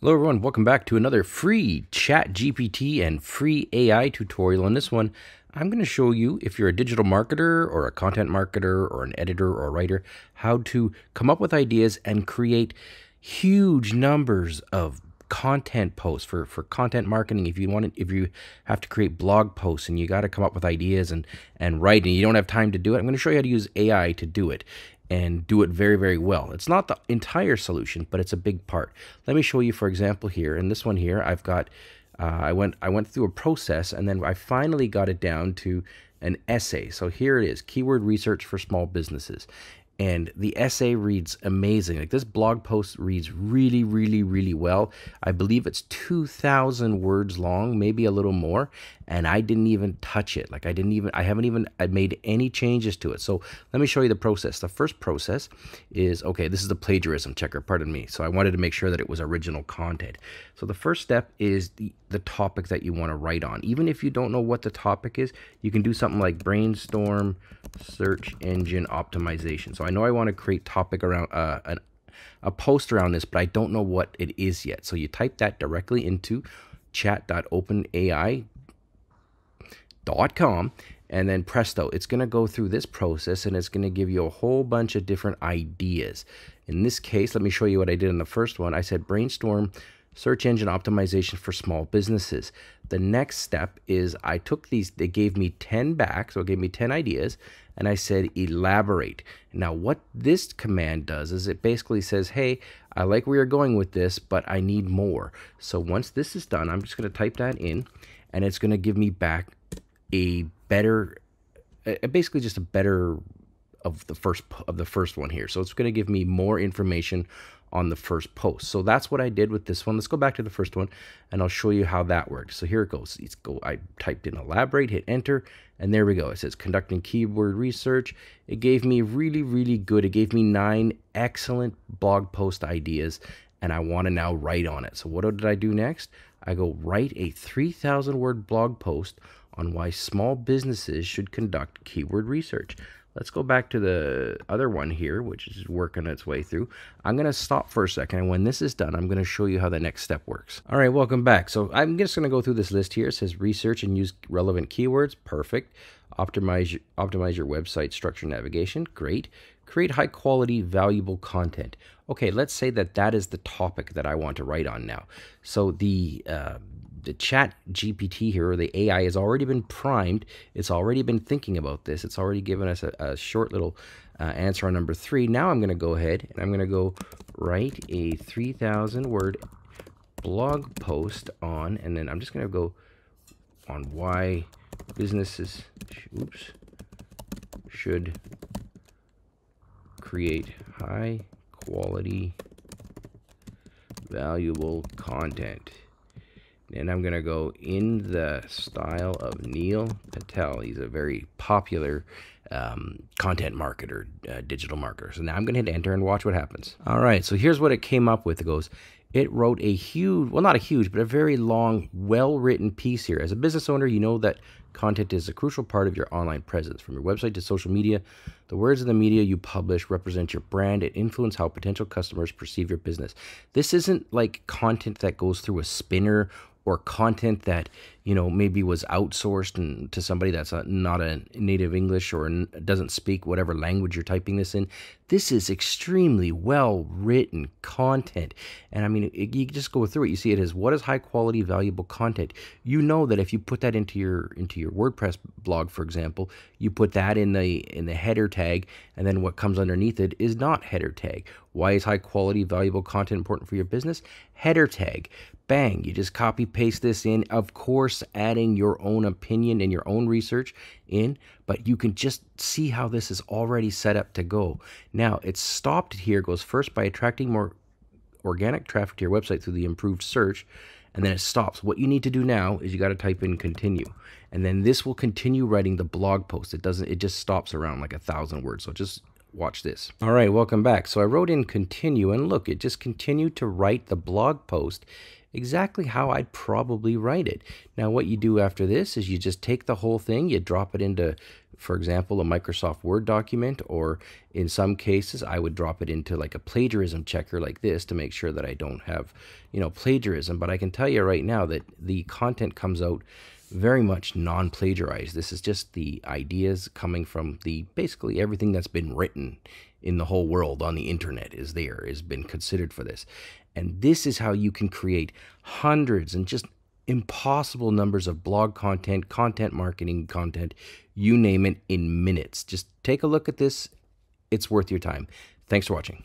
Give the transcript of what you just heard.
Hello everyone, welcome back to another free ChatGPT and free AI tutorial. In this one, I'm going to show you, if you're a digital marketer or a content marketer or an editor or a writer, how to come up with ideas and create huge numbers of content posts for content marketing. If you have to create blog posts and you got to come up with ideas and write and you don't have time to do it, I'm going to show you how to use AI to do it and do it very, very well. It's not the entire solution, but it's a big part. Let me show you, for example, here in this one here, I've got I went through a process and then I finally got it down to an essay. So here it is, keyword research for small businesses. And the essay reads amazing. Like, this blog post reads really, really, really well. I believe it's 2,000 words long, maybe a little more. And I didn't even touch it. Like, I haven't even made any changes to it. So let me show you the process. The first process is, okay, this is the plagiarism checker, pardon me. So I wanted to make sure that it was original content. So the first step is the topic that you want to write on. Even if you don't know what the topic is, you can do something like brainstorm search engine optimization. So I know I want to create topic around a post around this, but I don't know what it is yet. So you type that directly into chat.openai.com, and then presto, it's going to go through this process and it's going to give you a whole bunch of different ideas. In this case, let me show you what I did in the first one. I said brainstorm search engine optimization for small businesses. The next step is I took these, they gave me 10 back, so it gave me 10 ideas, and I said elaborate. Now what this command does is it basically says, hey, I like where you're going with this, but I need more. So once this is done, I'm just going to type that in, and it's going to give me back a better, basically just a better of the first one here. So it's going to give me more information on the first post. So that's what I did with this one. Let's go back to the first one and I'll show you how that works. So here it goes. I typed in elaborate, hit enter, and there we go. It says conducting keyword research. It gave me really, really good. It gave me 9 excellent blog post ideas, and I want to now write on it. So what did I do next? I go write a 3,000 word blog post on why small businesses should conduct keyword research. Let's go back to the other one here, which is working its way through. I'm going to stop for a second, and when this is done, I'm going to show you how the next step works. All right, welcome back. So I'm just going to go through this list here. It says research and use relevant keywords. Perfect. Optimize your website structure navigation. Great. Create high quality, valuable content. Okay, let's say that is the topic that I want to write on now. So the ChatGPT here, or the AI, has already been primed. It's already been thinking about this. It's already given us a short little answer on number 3. Now I'm going to go ahead and I'm going to go write a 3,000 word blog post on, and then I'm just going to go on why businesses should create high quality, valuable content. And I'm going to go in the style of Neil Patel. He's a very popular content marketer, digital marketer. So now I'm going to hit enter and watch what happens. All right, so here's what it came up with. It goes, it wrote a huge, well, not a huge, but a very long, well-written piece here. As a business owner, you know that content is a crucial part of your online presence. From your website to social media, the words of the media you publish represent your brand and influence how potential customers perceive your business. This isn't like content that goes through a spinner or content that, you know, maybe was outsourced to somebody that's not a native English or doesn't speak whatever language you're typing this in. This is extremely well-written content. And I mean, you just go through it. You see it as, what is high-quality, valuable content? You know that if you put that into your WordPress blog, for example, you put that in the header tag, and then what comes underneath it is not header tag. Why is high-quality, valuable content important for your business? Header tag. Bang, you just copy paste this in, of course adding your own opinion and your own research in, but you can just see how this is already set up to go. Now it's stopped here. It goes first by attracting more organic traffic to your website through the improved search, and then it stops. What you need to do now is you got to type in continue, and then this will continue writing the blog post. It just stops around like 1,000 words. So just watch this. All right, welcome back. So I wrote in continue, and look, it just continued to write the blog post exactly how I'd probably write it. Now, what you do after this is you just take the whole thing, you drop it into, for example, a Microsoft Word document, or in some cases, I would drop it into like a plagiarism checker like this to make sure that I don't have, plagiarism. But I can tell you right now that the content comes out very much non-plagiarized. This is just the ideas coming from basically everything that's been written in the whole world on the internet has been considered for this. And this is how you can create hundreds and just impossible numbers of blog content, content marketing content, you name it, in minutes. Just take a look at this. It's worth your time. Thanks for watching.